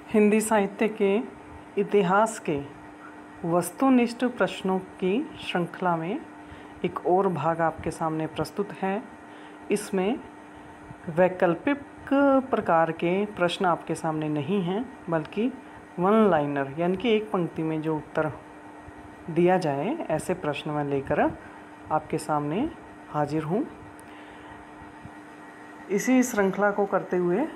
हिंदी साहित्य के इतिहास के वस्तुनिष्ठ प्रश्नों की श्रृंखला में एक और भाग आपके सामने प्रस्तुत है। इसमें वैकल्पिक प्रकार के प्रश्न आपके सामने नहीं हैं, बल्कि वन लाइनर यानी कि एक पंक्ति में जो उत्तर दिया जाए ऐसे प्रश्न मैं लेकर आपके सामने हाजिर हूँ। इसी श्रृंखला को करते हुए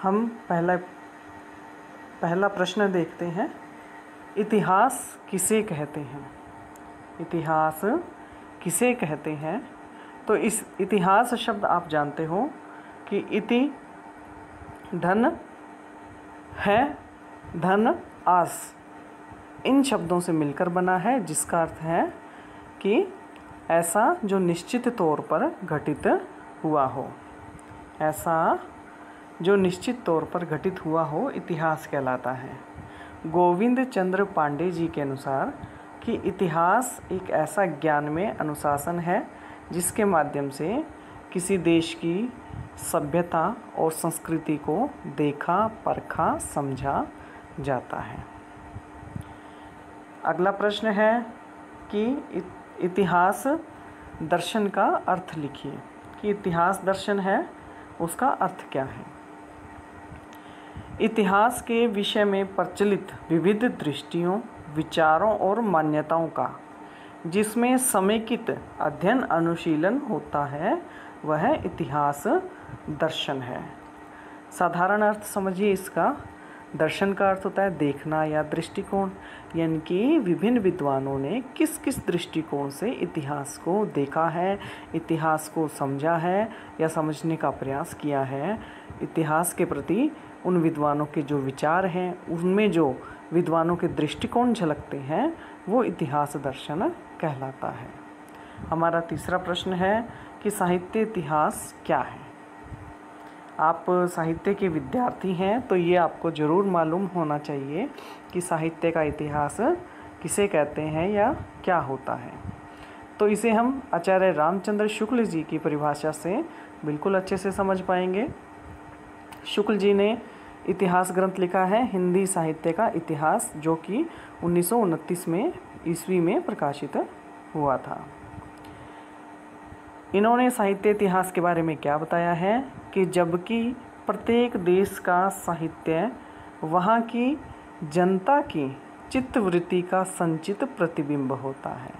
हम पहला प्रश्न देखते हैं। इतिहास किसे कहते हैं? इतिहास किसे कहते हैं? तो इस इतिहास शब्द आप जानते हो कि इति धन है, धन आस, इन शब्दों से मिलकर बना है, जिसका अर्थ है कि ऐसा जो निश्चित तौर पर घटित हुआ हो। ऐसा जो निश्चित तौर पर घटित हुआ हो इतिहास कहलाता है। गोविंद चंद्र पांडे जी के अनुसार कि इतिहास एक ऐसा ज्ञान में अनुशासन है जिसके माध्यम से किसी देश की सभ्यता और संस्कृति को देखा, परखा, समझा जाता है। अगला प्रश्न है कि इतिहास दर्शन का अर्थ लिखिए। कि इतिहास दर्शन है, उसका अर्थ क्या है? इतिहास के विषय में प्रचलित विविध दृष्टियों, विचारों और मान्यताओं का जिसमें समेकित अध्ययन अनुशीलन होता है, वह इतिहास दर्शन है। साधारण अर्थ समझिए इसका। दर्शन का अर्थ होता है देखना या दृष्टिकोण, यानी कि विभिन्न विद्वानों ने किस किस दृष्टिकोण से इतिहास को देखा है, इतिहास को समझा है या समझने का प्रयास किया है। इतिहास के प्रति उन विद्वानों के जो विचार हैं, उनमें जो विद्वानों के दृष्टिकोण झलकते हैं, वो इतिहास दर्शन कहलाता है। हमारा तीसरा प्रश्न है कि साहित्य इतिहास क्या है? आप साहित्य के विद्यार्थी हैं तो ये आपको ज़रूर मालूम होना चाहिए कि साहित्य का इतिहास किसे कहते हैं या क्या होता है। तो इसे हम आचार्य रामचंद्र शुक्ल जी की परिभाषा से बिल्कुल अच्छे से समझ पाएंगे। शुक्ल जी ने इतिहास ग्रंथ लिखा है हिंदी साहित्य का इतिहास, जो कि 1929 में ईस्वी में प्रकाशित हुआ था। इन्होंने साहित्य इतिहास के बारे में क्या बताया है कि जबकि प्रत्येक देश का साहित्य वहाँ की जनता की चित्तवृत्ति का संचित प्रतिबिंब होता है।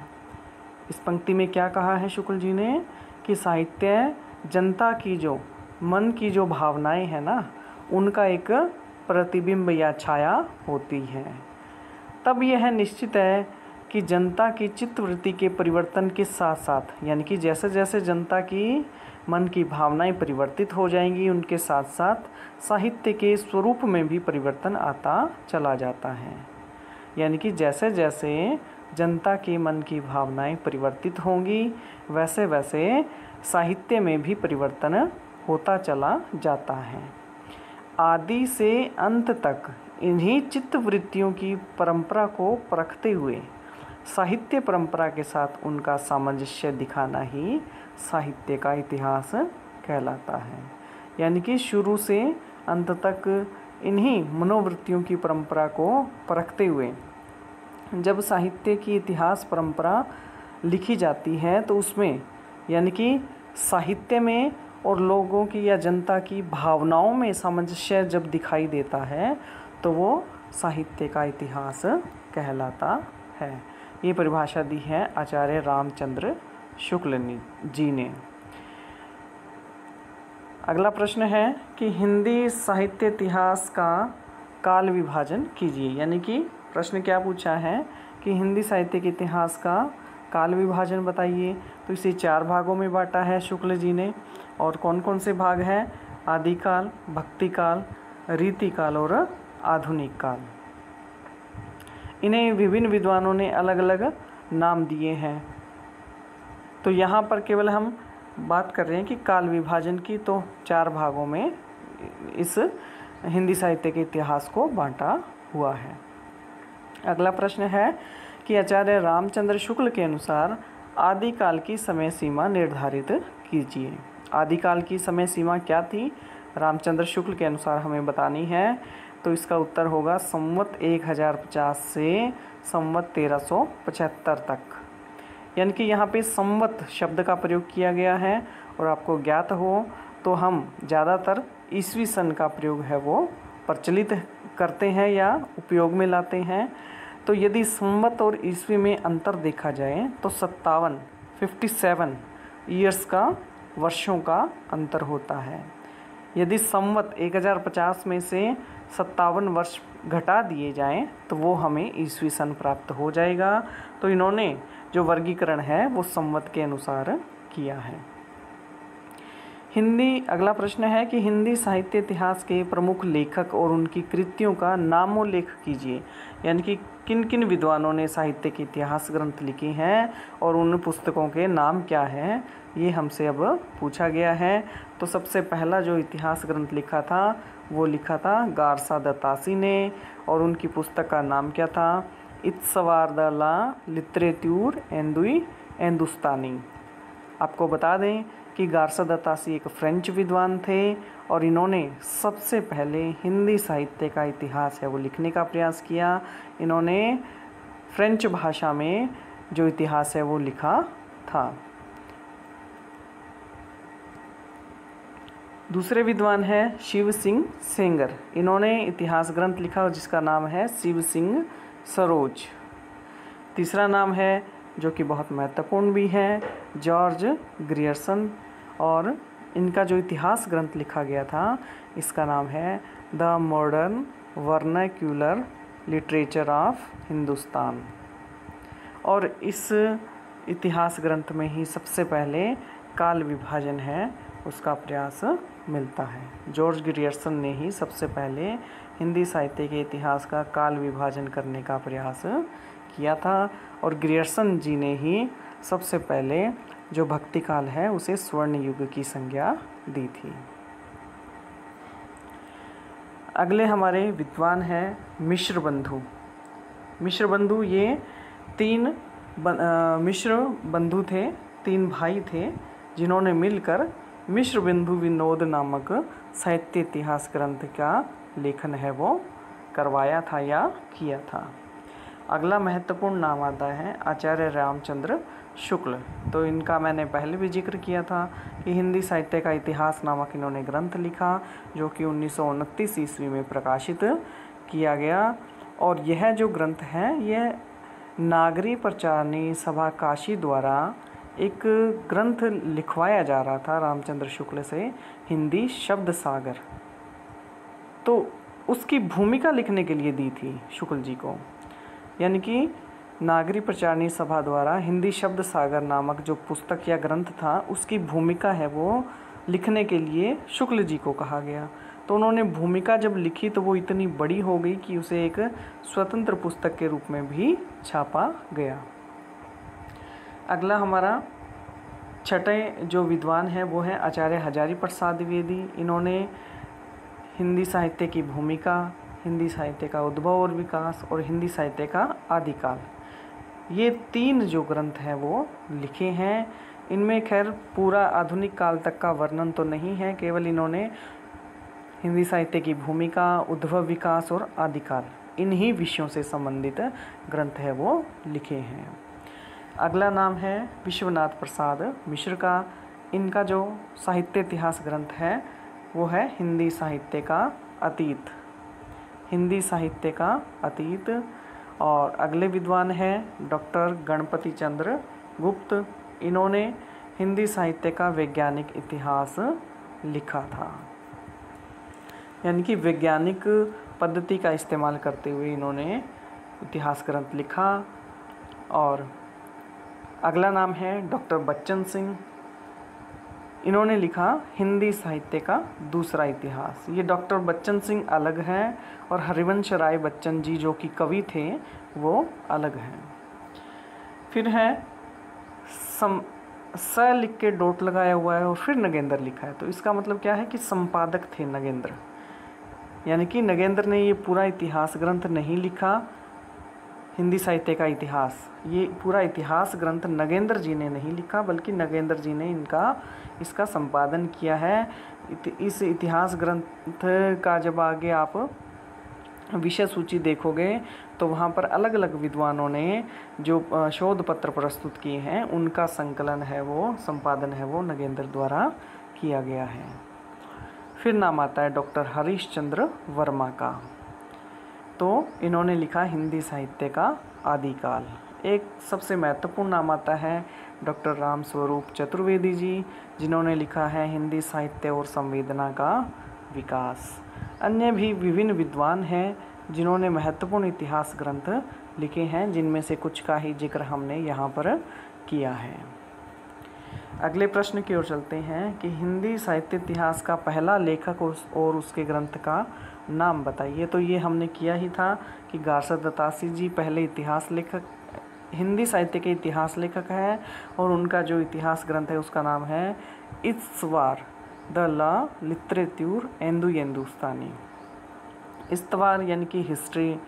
इस पंक्ति में क्या कहा है शुक्ल जी ने कि साहित्य जनता की जो मन की जो भावनाएं हैं ना, उनका एक प्रतिबिंब या छाया होती है। तब यह निश्चित है कि जनता की चित्तवृत्ति के परिवर्तन के साथ साथ, यानी कि जैसे जैसे जनता की मन की भावनाएं परिवर्तित हो जाएंगी, उनके साथ साथ साहित्य के स्वरूप में भी परिवर्तन आता चला जाता है। यानी कि जैसे जैसे जनता के मन की भावनाएं परिवर्तित होंगी, वैसे वैसे साहित्य में भी परिवर्तन होता चला जाता है। आदि से अंत तक इन्हीं चित्तवृत्तियों की परंपरा को परखते हुए साहित्य परंपरा के साथ उनका सामंजस्य दिखाना ही साहित्य का इतिहास कहलाता है। यानी कि शुरू से अंत तक इन्हीं मनोवृत्तियों की परंपरा को परखते हुए जब साहित्य की इतिहास परंपरा लिखी जाती है, तो उसमें यानी कि साहित्य में और लोगों की या जनता की भावनाओं में सामंजस्य जब दिखाई देता है, तो वो साहित्य का इतिहास कहलाता है। ये परिभाषा दी है आचार्य रामचंद्र शुक्ल जी ने। अगला प्रश्न है कि हिंदी साहित्य इतिहास का काल विभाजन कीजिए। यानी कि प्रश्न क्या पूछा है कि हिंदी साहित्य के इतिहास का काल विभाजन बताइए। तो इसे 4 भागों में बांटा है शुक्ल जी ने। और कौन कौन से भाग हैं? आदिकाल, भक्तिकाल, रीतिकाल और आधुनिक काल। इन्हें विभिन्न विद्वानों ने अलग अलग नाम दिए हैं। तो यहाँ पर केवल हम बात कर रहे हैं कि काल विभाजन की, तो 4 भागों में इस हिंदी साहित्य के इतिहास को बांटा हुआ है। अगला प्रश्न है कि आचार्य रामचंद्र शुक्ल के अनुसार आदिकाल की समय सीमा निर्धारित कीजिए। आदिकाल की समय सीमा क्या थी? रामचंद्र शुक्ल के अनुसार हमें बतानी है। तो इसका उत्तर होगा संवत 1050 से संवत 1375 तक। यानी कि यहाँ पे संवत शब्द का प्रयोग किया गया है, और आपको ज्ञात हो तो हम ज़्यादातर ईसवी सन का प्रयोग है वो प्रचलित करते हैं या उपयोग में लाते हैं। तो यदि संवत और ईस्वी में अंतर देखा जाए तो 57 ईयर्स का, वर्षों का अंतर होता है। यदि संवत 1050 में से 57 वर्ष घटा दिए जाएं तो वो हमें ईस्वी सन प्राप्त हो जाएगा। तो इन्होंने जो वर्गीकरण है वो संवत के अनुसार किया है। हिंदी, अगला प्रश्न है कि हिंदी साहित्य इतिहास के प्रमुख लेखक और उनकी कृतियों का नामोल्लेख कीजिए। यानी कि किन किन विद्वानों ने साहित्य के इतिहास ग्रंथ लिखे हैं और उन पुस्तकों के नाम क्या हैं, ये हमसे अब पूछा गया है। तो सबसे पहला जो इतिहास ग्रंथ लिखा था वो लिखा था गारसा दत्तासी ने, और उनकी पुस्तक का नाम क्या था? इत्सवार द ला लिटरेट्यूर हिंदुस्तानी। आपको बता दें कि गारसा दत्तासी एक फ्रेंच विद्वान थे और इन्होंने सबसे पहले हिंदी साहित्य का इतिहास है वो लिखने का प्रयास किया। इन्होंने फ्रेंच भाषा में जो इतिहास है वो लिखा था। दूसरे विद्वान हैं शिव सिंह सेंगर। इन्होंने इतिहास ग्रंथ लिखा जिसका नाम है शिव सिंह सरोज। तीसरा नाम है जो कि बहुत महत्वपूर्ण भी है, जॉर्ज ग्रियर्सन, और इनका जो इतिहास ग्रंथ लिखा गया था इसका नाम है the modern vernacular literature of Hindustan. और इस इतिहास ग्रंथ में ही सबसे पहले काल विभाजन है उसका प्रयास मिलता है। जॉर्ज ग्रियर्सन ने ही सबसे पहले हिंदी साहित्य के इतिहास का काल विभाजन करने का प्रयास किया था, और ग्रियर्सन जी ने ही सबसे पहले जो भक्ति काल है उसे स्वर्ण युग की संज्ञा दी थी। अगले हमारे विद्वान हैं मिश्र बंधु। मिश्र बंधु ये तीन मिश्र बंधु थे, तीन भाई थे जिन्होंने मिलकर मिश्र बंधु विनोद नामक साहित्य इतिहास ग्रंथ का लेखन है वो करवाया था या किया था। अगला महत्वपूर्ण नाम आता है आचार्य रामचंद्र शुक्ल। तो इनका मैंने पहले भी जिक्र किया था कि हिंदी साहित्य का इतिहास नामक इन्होंने ग्रंथ लिखा जो कि 1929 ईस्वी में प्रकाशित किया गया। और यह जो ग्रंथ है यह नागरी प्रचारणी सभा काशी द्वारा एक ग्रंथ लिखवाया जा रहा था रामचंद्र शुक्ल से, हिंदी शब्द सागर। तो उसकी भूमिका लिखने के लिए दी थी शुक्ल जी को। यानी कि नागरी प्रचारणी सभा द्वारा हिंदी शब्द सागर नामक जो पुस्तक या ग्रंथ था उसकी भूमिका है वो लिखने के लिए शुक्ल जी को कहा गया। तो उन्होंने भूमिका जब लिखी तो वो इतनी बड़ी हो गई कि उसे एक स्वतंत्र पुस्तक के रूप में भी छापा गया। अगला हमारा छठे जो विद्वान है वो है आचार्य हजारी प्रसाद द्विवेदी। इन्होंने हिंदी साहित्य की भूमिका, हिंदी साहित्य का उद्भव और विकास और हिंदी साहित्य का आदिकाल, ये तीन जो ग्रंथ हैं वो लिखे हैं। इनमें खैर पूरा आधुनिक काल तक का वर्णन तो नहीं है, केवल इन्होंने हिंदी साहित्य की भूमिका, उद्भव, विकास और आदिकाल इन्हीं विषयों से संबंधित ग्रंथ है वो लिखे हैं। अगला नाम है विश्वनाथ प्रसाद मिश्र का। इनका जो साहित्य इतिहास ग्रंथ है वो है हिंदी साहित्य का अतीत, हिंदी साहित्य का अतीत। और अगले विद्वान हैं डॉक्टर गणपति चंद्र गुप्त। इन्होंने हिंदी साहित्य का वैज्ञानिक इतिहास लिखा था, यानी कि वैज्ञानिक पद्धति का इस्तेमाल करते हुए इन्होंने इतिहास ग्रंथ लिखा। और अगला नाम है डॉक्टर बच्चन सिंह। इन्होंने लिखा हिंदी साहित्य का दूसरा इतिहास। ये डॉक्टर बच्चन सिंह अलग हैं और हरिवंश राय बच्चन जी जो कि कवि थे वो अलग हैं। फिर है स लिख के डॉट लगाया हुआ है और फिर नगेंद्र लिखा है। तो इसका मतलब क्या है कि संपादक थे नगेंद्र, यानी कि नगेंद्र ने ये पूरा इतिहास ग्रंथ नहीं लिखा, हिंदी साहित्य का इतिहास, ये पूरा इतिहास ग्रंथ नगेंद्र जी ने नहीं लिखा बल्कि नगेंद्र जी ने इसका संपादन किया है। इस इतिहास ग्रंथ का जब आगे आप विषय सूची देखोगे तो वहाँ पर अलग अलग विद्वानों ने जो शोध पत्र प्रस्तुत किए हैं उनका संकलन है वो, संपादन है वो नगेंद्र द्वारा किया गया है। फिर नाम आता है डॉक्टर हरीश चंद्र वर्मा का। तो इन्होंने लिखा हिंदी साहित्य का आदिकाल। एक सबसे महत्वपूर्ण नाम आता है डॉक्टर राम स्वरूप चतुर्वेदी जी, जिन्होंने लिखा है हिंदी साहित्य और संवेदना का विकास। अन्य भी विभिन्न विद्वान हैं जिन्होंने महत्वपूर्ण इतिहास ग्रंथ लिखे हैं, जिनमें से कुछ का ही जिक्र हमने यहाँ पर किया है। अगले प्रश्न की ओर चलते हैं कि हिंदी साहित्य इतिहास का पहला लेखक और उसके ग्रंथ का नाम बताइए। तो ये हमने किया ही था कि गारसद दत्तासी जी पहले इतिहास लेखक, हिंदी साहित्य के इतिहास लेखक हैं और उनका जो इतिहास ग्रंथ है उसका नाम है इत्सवार द ला लिटरेच्यूर एंदू हिंदुस्तानी। इस्तवार यानी कि हिस्ट्री,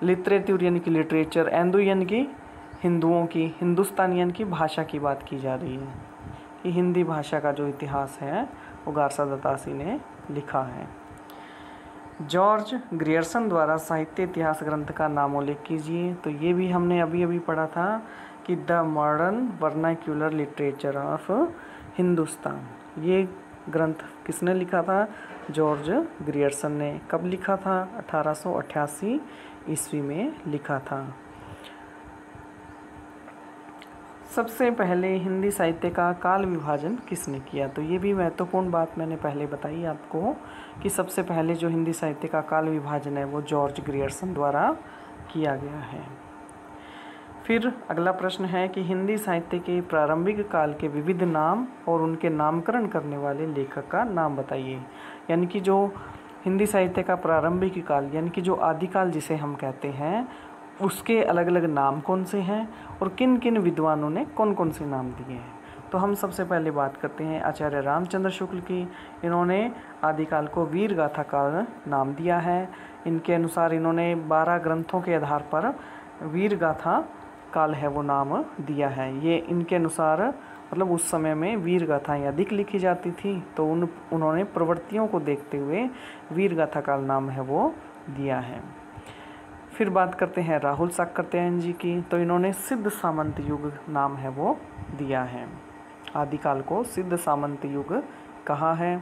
लिटरेच्यूर यानी कि लिटरेचर, एंदू यानी कि हिंदुओं की, हिंदुस्तानी यानी कि भाषा की बात की जा रही है कि हिंदी भाषा का जो इतिहास है वो गारसद दत्तासी ने लिखा है। जॉर्ज ग्रियर्सन द्वारा साहित्य इतिहास ग्रंथ का नामोल्लेख कीजिए। तो ये भी हमने अभी अभी पढ़ा था कि the modern vernacular literature of Hindustan. ये ग्रंथ किसने लिखा था? जॉर्ज ग्रियर्सन ने। कब लिखा था? 1888 ईस्वी में लिखा था। सबसे पहले हिंदी साहित्य का काल विभाजन किसने किया? तो ये भी महत्वपूर्ण बात मैंने पहले बताई आपको कि सबसे पहले जो हिंदी साहित्य का काल विभाजन है वो जॉर्ज ग्रियर्सन द्वारा किया गया है। फिर अगला प्रश्न है कि हिंदी साहित्य के प्रारंभिक काल के विविध नाम और उनके नामकरण करने वाले लेखक का नाम बताइए। यानी कि जो हिंदी साहित्य का प्रारंभिक काल यानी कि जो आदिकाल जिसे हम कहते हैं उसके अलग अलग नाम कौन से हैं और किन किन विद्वानों ने कौन कौन से नाम दिए हैं। तो हम सबसे पहले बात करते हैं आचार्य रामचंद्र शुक्ल की। इन्होंने आदिकाल को वीर गाथा काल नाम दिया है। इनके अनुसार इन्होंने 12 ग्रंथों के आधार पर वीर गाथा काल है वो नाम दिया है। ये इनके अनुसार मतलब उस समय में वीर गाथाएँ अधिक लिखी जाती थी तो उन्होंने प्रवृत्तियों को देखते हुए वीर गाथा काल नाम है वो दिया है। फिर बात करते हैं राहुल साकृत्यायन जी की। तो इन्होंने सिद्ध सामंत युग नाम है वो दिया है। आदिकाल को सिद्ध सामंत युग कहा है।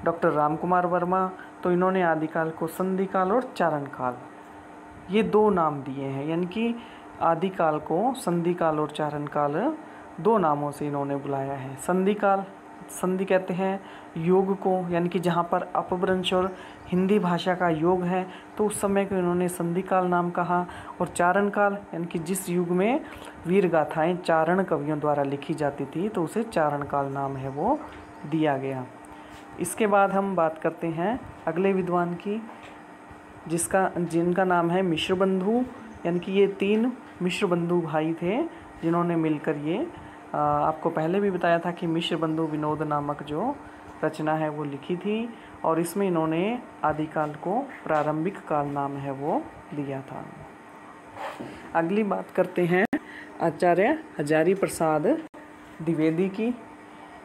डॉक्टर रामकुमार वर्मा, तो इन्होंने आदिकाल को संधि काल और चारण काल ये 2 नाम दिए हैं। यानी कि आदिकाल को संधि काल और चारण काल 2 नामों से इन्होंने बुलाया है। संधि काल, संधि कहते हैं योग को, यानी कि जहाँ पर अपभ्रंश और हिंदी भाषा का योग है तो उस समय को इन्होंने संधि काल नाम कहा। और चारण काल यानी कि जिस युग में वीर गाथाएँ चारण कवियों द्वारा लिखी जाती थी तो उसे चारण काल नाम है वो दिया गया। इसके बाद हम बात करते हैं अगले विद्वान की जिनका नाम है मिश्र बंधु। यानी कि ये 3 मिश्र बंधु भाई थे जिन्होंने मिलकर ये आपको पहले भी बताया था कि मिश्र बंधु विनोद नामक जो रचना है वो लिखी थी और इसमें इन्होंने आदिकाल को प्रारंभिक काल नाम है वो दिया था। अगली बात करते हैं आचार्य हजारी प्रसाद द्विवेदी की।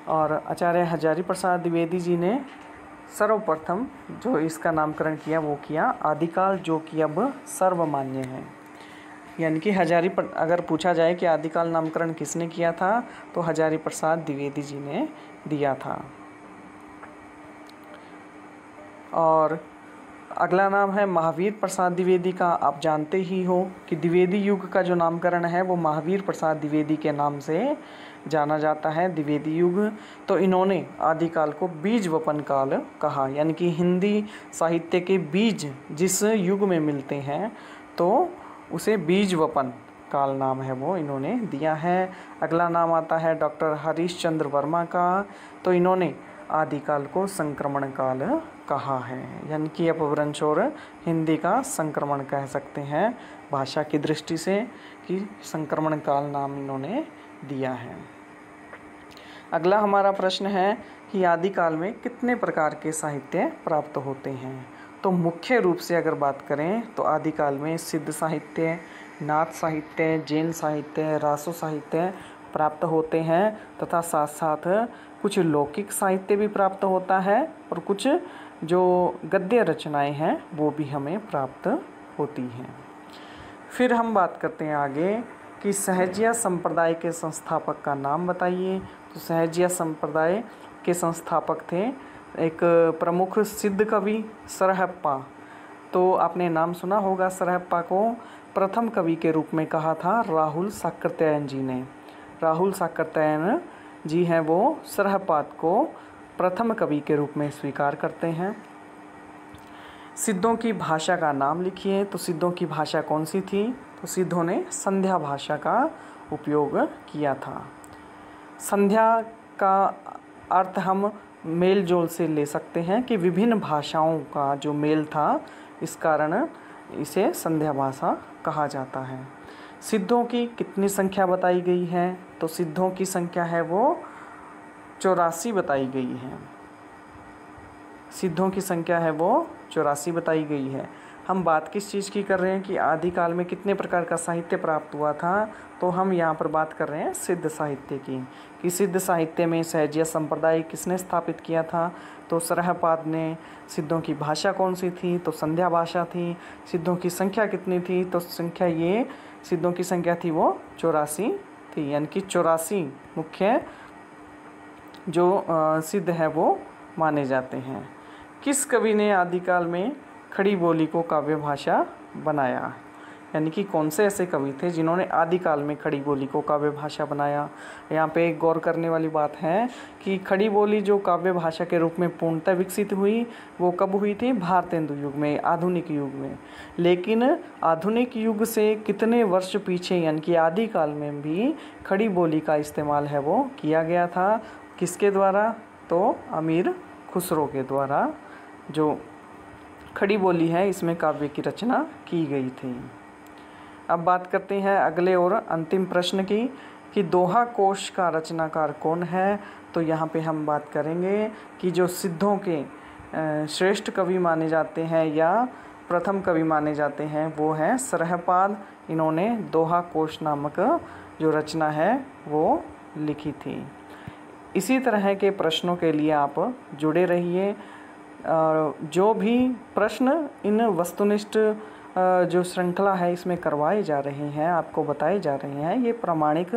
और आचार्य हजारी प्रसाद द्विवेदी जी ने सर्वप्रथम जो इसका नामकरण किया वो किया आदिकाल, जो कि अब सर्वमान्य है। यानी कि अगर पूछा जाए कि आदिकाल नामकरण किसने किया था तो हजारी प्रसाद द्विवेदी जी ने दिया था। और अगला नाम है महावीर प्रसाद द्विवेदी का। आप जानते ही हो कि द्विवेदी युग का जो नामकरण है वो महावीर प्रसाद द्विवेदी के नाम से जाना जाता है, द्विवेदी युग। तो इन्होंने आदिकाल को बीज वपन काल कहा। यानी कि हिंदी साहित्य के बीज जिस युग में मिलते हैं तो उसे बीज वपन काल नाम है वो इन्होंने दिया है। अगला नाम आता है डॉक्टर हरीश चंद्र वर्मा का। तो इन्होंने आदिकाल को संक्रमण काल कहा है। यानी कि अपभ्रंश और हिंदी का संक्रमण कह सकते हैं भाषा की दृष्टि से कि संक्रमण काल नाम इन्होंने दिया है। अगला हमारा प्रश्न है कि आदिकाल में कितने प्रकार के साहित्य प्राप्त होते हैं। तो मुख्य रूप से अगर बात करें तो आदिकाल में सिद्ध साहित्य, नाथ साहित्य, जैन साहित्य, रासो साहित्य प्राप्त होते हैं तथा साथ साथ कुछ लौकिक साहित्य भी प्राप्त होता है और कुछ जो गद्य रचनाएं हैं वो भी हमें प्राप्त होती हैं। फिर हम बात करते हैं आगे कि सहजिया संप्रदाय के संस्थापक का नाम बताइए। तो सहजिया संप्रदाय के संस्थापक थे एक प्रमुख सिद्ध कवि सरहप्पा। तो आपने नाम सुना होगा, सरहप्पा को प्रथम कवि के रूप में कहा था राहुल साकृत्यायन जी ने। राहुल साकृत्यायन जी हैं वो सरहप्पा को प्रथम कवि के रूप में स्वीकार करते हैं। सिद्धों की भाषा का नाम लिखिए। तो सिद्धों की भाषा कौन सी थी? तो सिद्धों ने संध्या भाषा का उपयोग किया था। संध्या का अर्थ हम मेल जोल से ले सकते हैं कि विभिन्न भाषाओं का जो मेल था, इस कारण इसे संध्या भाषा कहा जाता है। सिद्धों की कितनी संख्या बताई गई है? तो सिद्धों की संख्या है वो 84 बताई गई है। सिद्धों की संख्या है वो 84 बताई गई है। हम बात किस चीज़ की कर रहे हैं कि आदिकाल में कितने प्रकार का साहित्य प्राप्त हुआ था? तो हम यहाँ पर बात कर रहे हैं सिद्ध साहित्य की, कि सिद्ध साहित्य में सहजिया संप्रदाय किसने स्थापित किया था? तो सरहपाद ने। सिद्धों की भाषा कौन सी थी? तो संध्या भाषा थी। सिद्धों की संख्या कितनी थी? तो संख्या ये सिद्धों की संख्या थी वो 84 थी, यानी कि 84 मुख्य जो सिद्ध है वो माने जाते हैं। किस कवि ने आदिकाल में खड़ी बोली को काव्य भाषा बनाया? यानी कि कौन से ऐसे कवि थे जिन्होंने आदिकाल में खड़ी बोली को काव्य भाषा बनाया? यहाँ पे एक गौर करने वाली बात है कि खड़ी बोली जो काव्य भाषा के रूप में पूर्णतः विकसित हुई वो कब हुई थी? भारतेंदु युग में, आधुनिक युग में। लेकिन आधुनिक युग से कितने वर्ष पीछे यानी कि आदिकाल में भी खड़ी बोली का इस्तेमाल है वो किया गया था। किसके द्वारा? तो अमीर खुसरो के द्वारा जो खड़ी बोली है इसमें काव्य की रचना की गई थी। अब बात करते हैं अगले और अंतिम प्रश्न की कि दोहा कोश का रचनाकार कौन है? तो यहाँ पे हम बात करेंगे कि जो सिद्धों के श्रेष्ठ कवि माने जाते हैं या प्रथम कवि माने जाते हैं वो हैं सरहपाद। इन्होंने दोहा कोश नामक जो रचना है वो लिखी थी। इसी तरह के प्रश्नों के लिए आप जुड़े रहिए। जो भी प्रश्न इन वस्तुनिष्ठ जो श्रृंखला है इसमें करवाए जा रहे हैं, आपको बताए जा रहे हैं, ये प्रामाणिक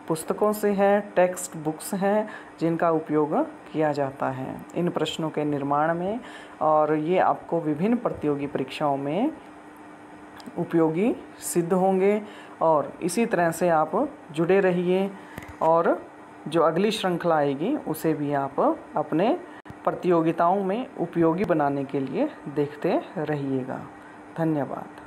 पुस्तकों से हैं, टेक्स्ट बुक्स हैं जिनका उपयोग किया जाता है इन प्रश्नों के निर्माण में, और ये आपको विभिन्न प्रतियोगी परीक्षाओं में उपयोगी सिद्ध होंगे। और इसी तरह से आप जुड़े रहिए और जो अगली श्रृंखला आएगी उसे भी आप अपने प्रतियोगिताओं में उपयोगी बनाने के लिए देखते रहिएगा। धन्यवाद।